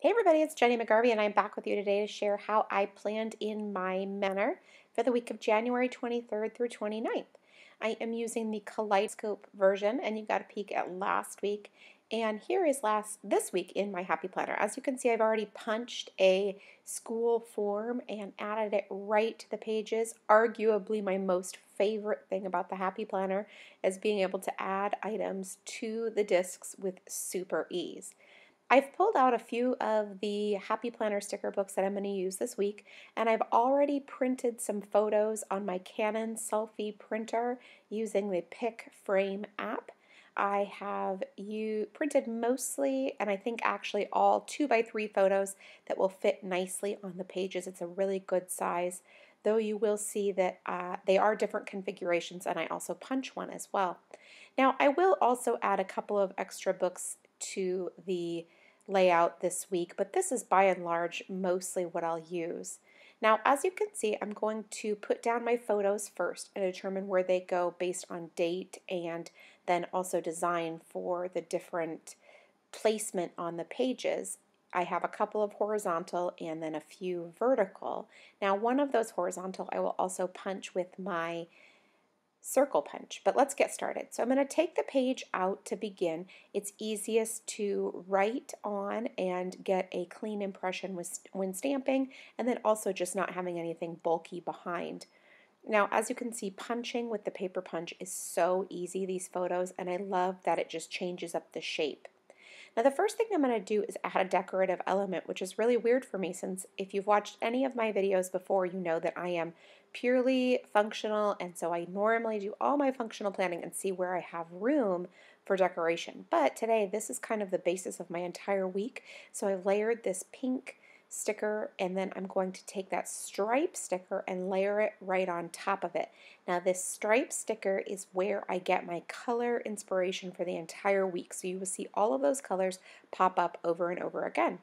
Hey everybody, it's Jenny McGarvey and I'm back with you today to share how I planned in my manner for the week of January 23rd through 29th. I am using the Kaleidoscope version and you got a peek at last week. And here is this week in my Happy Planner. As you can see, I've already punched a school form and added it right to the pages. Arguably my most favorite thing about the Happy Planner is being able to add items to the discs with super ease. I've pulled out a few of the Happy Planner sticker books that I'm going to use this week, and I've already printed some photos on my Canon selfie printer using the Pick Frame app. I have printed mostly, and I think actually all 2x3 photos that will fit nicely on the pages. It's a really good size, though you will see that they are different configurations, and I also punch one as well. Now, I will also add a couple of extra books to the layout this week, but this is by and large mostly what I'll use. Now, as you can see, I'm going to put down my photos first and determine where they go based on date and then also design for the different placement on the pages. I have a couple of horizontal and then a few vertical. Now, one of those horizontal I will also punch with my circle punch. But let's get started. So I'm going to take the page out to begin. It's easiest to write on and get a clean impression when stamping, and then also just not having anything bulky behind. Now, as you can see, punching with the paper punch is so easy, these photos, and I love that it just changes up the shape. Now the first thing I'm going to do is add a decorative element, which is really weird for me since if you've watched any of my videos before, you know that I am purely functional, and so I normally do all my functional planning and see where I have room for decoration. But today this is kind of the basis of my entire week, so I layered this pink sticker, and then I'm going to take that stripe sticker and layer it right on top of it. Now this stripe sticker is where I get my color inspiration for the entire week, so you will see all of those colors pop up over and over again.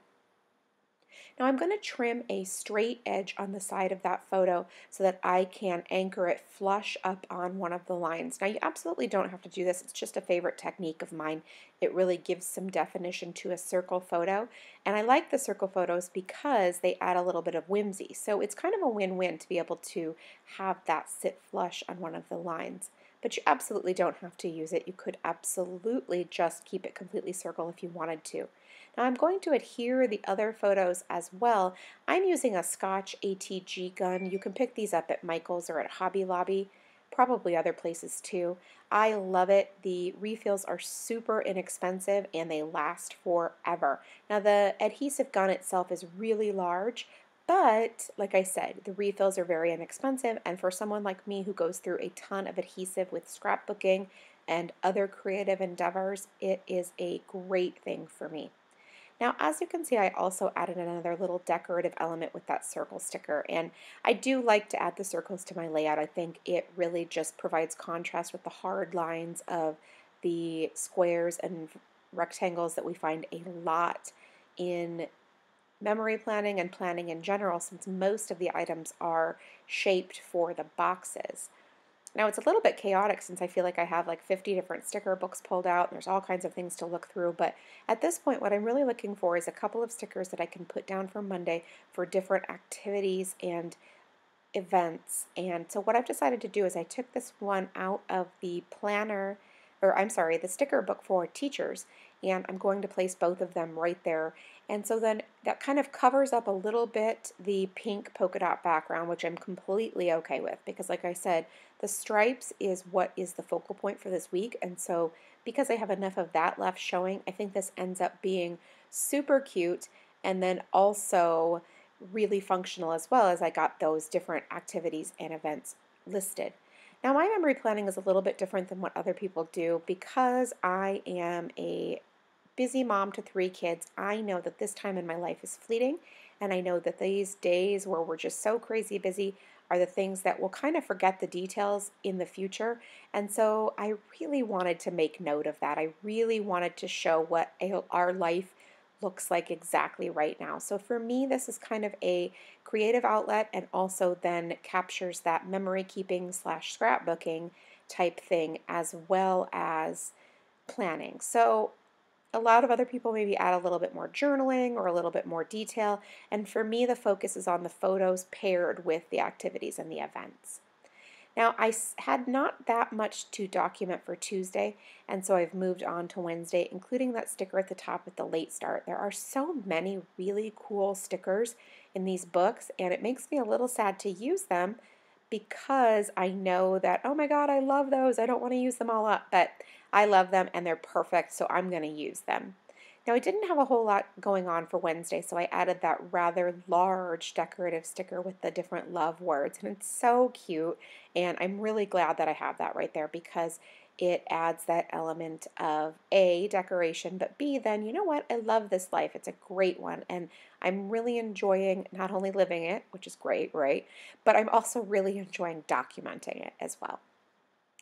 Now I'm going to trim a straight edge on the side of that photo so that I can anchor it flush up on one of the lines. Now you absolutely don't have to do this, it's just a favorite technique of mine. It really gives some definition to a circle photo, and I like the circle photos because they add a little bit of whimsy. So it's kind of a win-win to be able to have that sit flush on one of the lines. But you absolutely don't have to use it. You could absolutely just keep it completely circle if you wanted to. Now I'm going to adhere the other photos as well. I'm using a Scotch ATG gun. You can pick these up at Michael's or at Hobby Lobby, probably other places too. I love it. The refills are super inexpensive and they last forever. Now the adhesive gun itself is really large, but like I said, the refills are very inexpensive, and for someone like me who goes through a ton of adhesive with scrapbooking and other creative endeavors, it is a great thing for me. Now, as you can see, I also added another little decorative element with that circle sticker, and I do like to add the circles to my layout. I think it really just provides contrast with the hard lines of the squares and rectangles that we find a lot in memory planning and planning in general, since most of the items are shaped for the boxes. Now it's a little bit chaotic since I feel like I have like 50 different sticker books pulled out and there's all kinds of things to look through, but at this point what I'm really looking for is a couple of stickers that I can put down for Monday for different activities and events. And so what I've decided to do is I took this one out of the planner, or I'm sorry, the sticker book for teachers, and I'm going to place both of them right there. And so then that kind of covers up a little bit the pink polka dot background, which I'm completely okay with because like I said, the stripes is what is the focal point for this week. And so because I have enough of that left showing, I think this ends up being super cute and then also really functional as well, as I got those different activities and events listed. Now my memory planning is a little bit different than what other people do because I am a busy mom to 3 kids. I know that this time in my life is fleeting, and I know that these days where we're just so crazy busy are the things that we'll kind of forget the details in the future. And so I really wanted to make note of that. I really wanted to show what our life looks like exactly right now. So for me, this is kind of a creative outlet and also then captures that memory keeping slash scrapbooking type thing as well as planning. So A lot of other people maybe add a little bit more journaling or a little bit more detail, and for me the focus is on the photos paired with the activities and the events. Now, had not that much to document for Tuesday, and so I've moved on to Wednesday, including that sticker at the top with the late start. There are so many really cool stickers in these books, and it makes me a little sad to use them because I know that, oh my God, I love those. I don't want to use them all up, but I love them and they're perfect, so I'm going to use them. Now, I didn't have a whole lot going on for Wednesday, so I added that rather large decorative sticker with the different love words, and it's so cute, and I'm really glad that I have that right there because it adds that element of A, decoration, but B, then, you know what, I love this life. It's a great one, and I'm really enjoying not only living it, which is great, right, but I'm also really enjoying documenting it as well.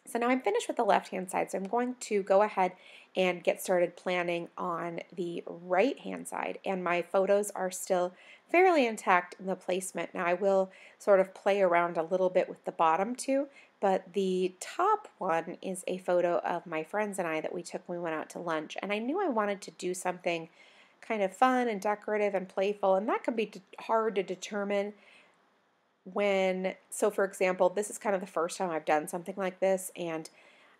So now I'm finished with the left-hand side, so I'm going to go ahead and get started planning on the right-hand side, and my photos are still fairly intact in the placement. Now I will sort of play around a little bit with the bottom two, but the top one is a photo of my friends and I that we took when we went out to lunch, and I knew I wanted to do something kind of fun and decorative and playful, and that can be hard to determine so for example, this is kind of the first time I've done something like this, and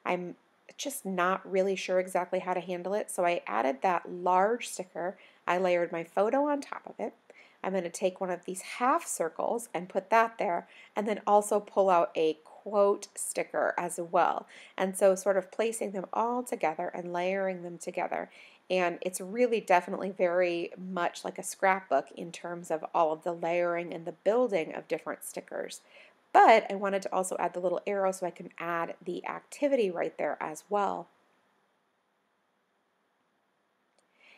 I'm just not really sure exactly how to handle it. So I added that large sticker. I layered my photo on top of it. I'm going to take one of these half circles and put that there, and then also pull out a quote sticker as well. And so sort of placing them all together and layering them together. And it's really definitely very much like a scrapbook in terms of all of the layering and the building of different stickers. But I wanted to also add the little arrow so I can add the activity right there as well.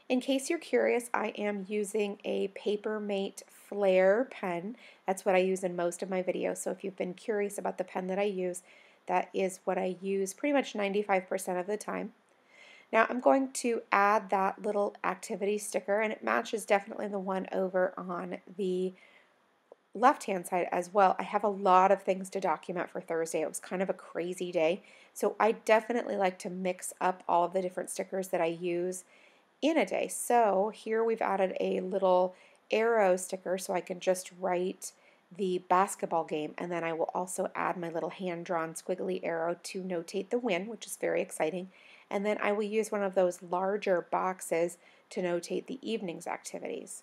In case you're curious, I am using a Papermate Flare pen. That's what I use in most of my videos, so if you've been curious about the pen that I use, that is what I use pretty much 95% of the time. Now I'm going to add that little activity sticker, and it matches definitely the one over on the left-hand side as well. I have a lot of things to document for Thursday. It was kind of a crazy day, so I definitely like to mix up all of the different stickers that I use in a day. So here we've added a little arrow sticker so I can just write the basketball game, and then I will also add my little hand-drawn squiggly arrow to notate the win, which is very exciting. And then I will use one of those larger boxes to notate the evening's activities.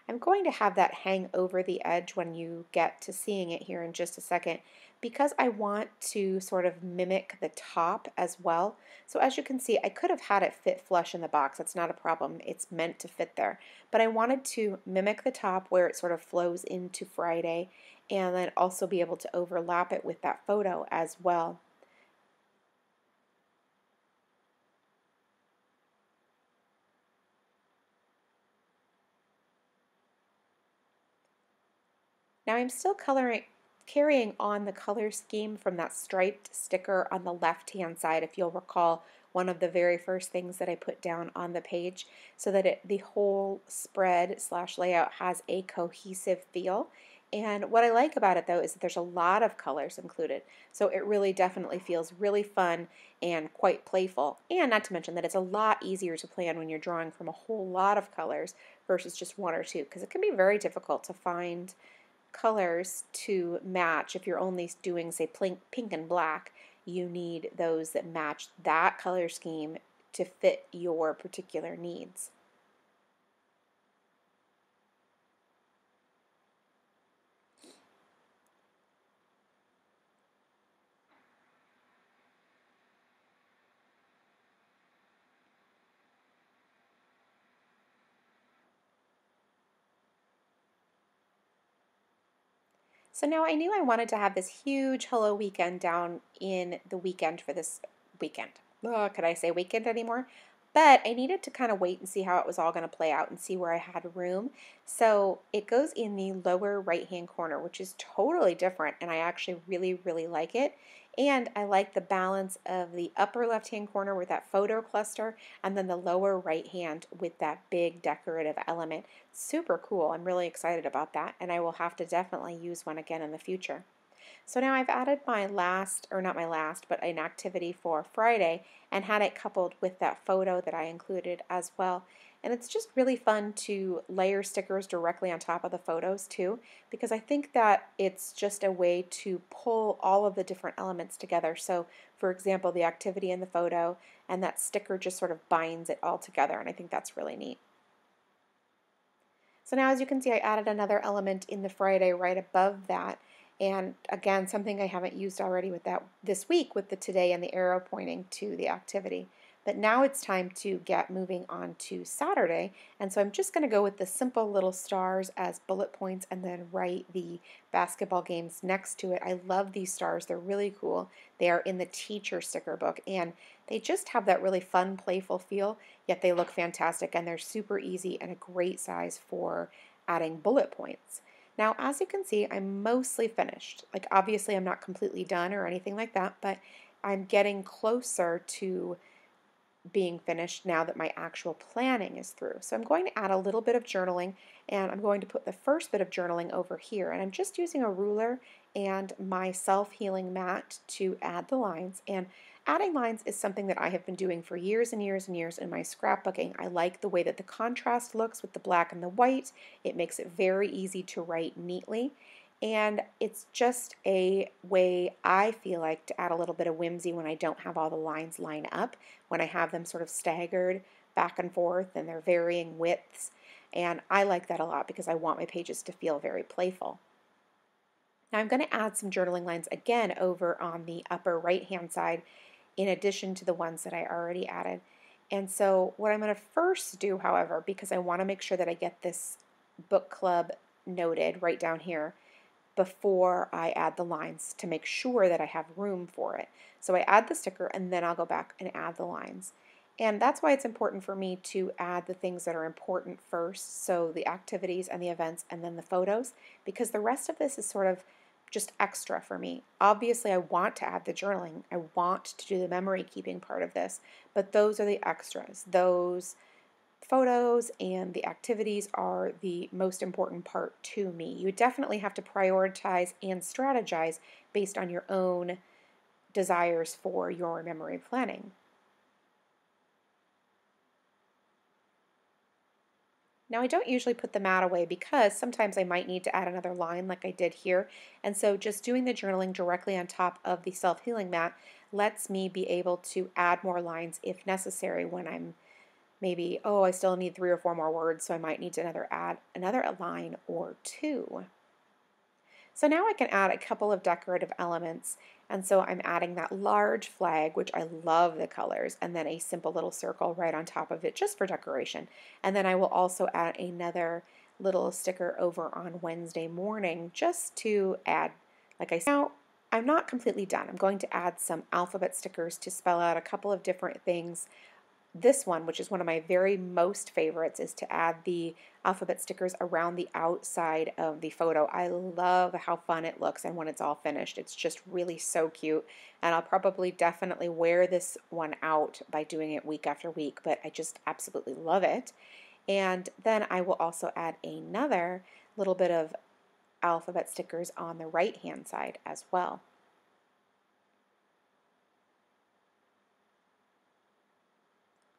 I'm going to have that hang over the edge when you get to seeing it here in just a second because I want to sort of mimic the top as well. So as you can see, I could have had it fit flush in the box. That's not a problem. It's meant to fit there. But I wanted to mimic the top where it sort of flows into Friday and then also be able to overlap it with that photo as well. Now I'm still carrying on the color scheme from that striped sticker on the left-hand side, if you'll recall, one of the very first things that I put down on the page so that the whole spread slash layout has a cohesive feel. And what I like about it though is that there's a lot of colors included, so it really definitely feels really fun and quite playful, and not to mention that it's a lot easier to plan when you're drawing from a whole lot of colors versus just one or two, because it can be very difficult to find colors to match. If you're only doing, say, pink and black, you need those that match that color scheme to fit your particular needs. So now I knew I wanted to have this huge hello weekend down in the weekend for this weekend. Oh, could I say weekend anymore? But I needed to kind of wait and see how it was all going to play out and see where I had room. So it goes in the lower right hand corner, which is totally different, and I actually really, really like it. And I like the balance of the upper left hand corner with that photo cluster and then the lower right hand with that big decorative element. Super cool. I'm really excited about that, and I will have to definitely use one again in the future. So now I've added my last, or not my last, but an activity for Friday and had it coupled with that photo that I included as well. And it's just really fun to layer stickers directly on top of the photos too, because I think that it's just a way to pull all of the different elements together. So for example, the activity in the photo and that sticker just sort of binds it all together, and I think that's really neat. So now as you can see, I added another element in the Friday right above that. And again, something I haven't used already with that this week with the today and the arrow pointing to the activity. But now it's time to get moving on to Saturday. And so I'm just going to go with the simple little stars as bullet points and then write the basketball games next to it. I love these stars. They're really cool. They are in the teacher sticker book, and they just have that really fun, playful feel, yet they look fantastic, and they're super easy and a great size for adding bullet points. Now, as you can see, I'm mostly finished. Like, obviously, I'm not completely done or anything like that, but I'm getting closer to being finished now that my actual planning is through. So I'm going to add a little bit of journaling, and I'm going to put the first bit of journaling over here. And I'm just using a ruler and my self-healing mat to add the lines. And adding lines is something that I have been doing for years and years and years in my scrapbooking. I like the way that the contrast looks with the black and the white. It makes it very easy to write neatly. And it's just a way I feel like to add a little bit of whimsy when I don't have all the lines line up, when I have them sort of staggered back and forth and they're varying widths. And I like that a lot because I want my pages to feel very playful. Now I'm going to add some journaling lines again over on the upper right hand side in addition to the ones that I already added. And so what I'm going to first do, however, because I want to make sure that I get this book club noted right down here before I add the lines to make sure that I have room for it. So I add the sticker and then I'll go back and add the lines. And that's why it's important for me to add the things that are important first, so the activities and the events and then the photos, because the rest of this is sort of just extra for me. Obviously, I want to add the journaling. I want to do the memory keeping part of this, but those are the extras. Those photos and the activities are the most important part to me. You definitely have to prioritize and strategize based on your own desires for your memory planning. Now I don't usually put the mat away because sometimes I might need to add another line like I did here, and so just doing the journaling directly on top of the self-healing mat lets me be able to add more lines if necessary when I'm maybe, oh, I still need 3 or 4 more words, so I might need to add another line or two. So now I can add a couple of decorative elements, and so I'm adding that large flag, which I love the colors, and then a simple little circle right on top of it just for decoration. And then I will also add another little sticker over on Wednesday morning just to add, like I said. Now, I'm not completely done. I'm going to add some alphabet stickers to spell out a couple of different things. This one, which is one of my very most favorites, is to add the alphabet stickers around the outside of the photo. I love how fun it looks, and when it's all finished, it's just really so cute. And I'll probably definitely wear this one out by doing it week after week, but I just absolutely love it. And then I will also add another little bit of alphabet stickers on the right hand side as well.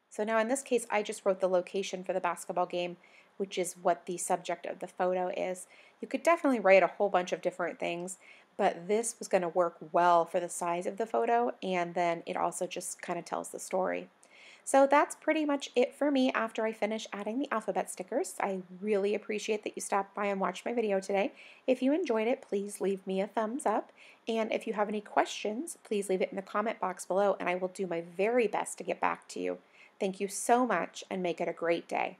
So now in this case, I just wrote the location for the basketball game, which is what the subject of the photo is. You could definitely write a whole bunch of different things, but this was going to work well for the size of the photo, and then it also just kind of tells the story. So that's pretty much it for me after I finish adding the alphabet stickers. I really appreciate that you stopped by and watched my video today. If you enjoyed it, please leave me a thumbs up. And if you have any questions, please leave it in the comment box below, and I will do my very best to get back to you. Thank you so much, and make it a great day.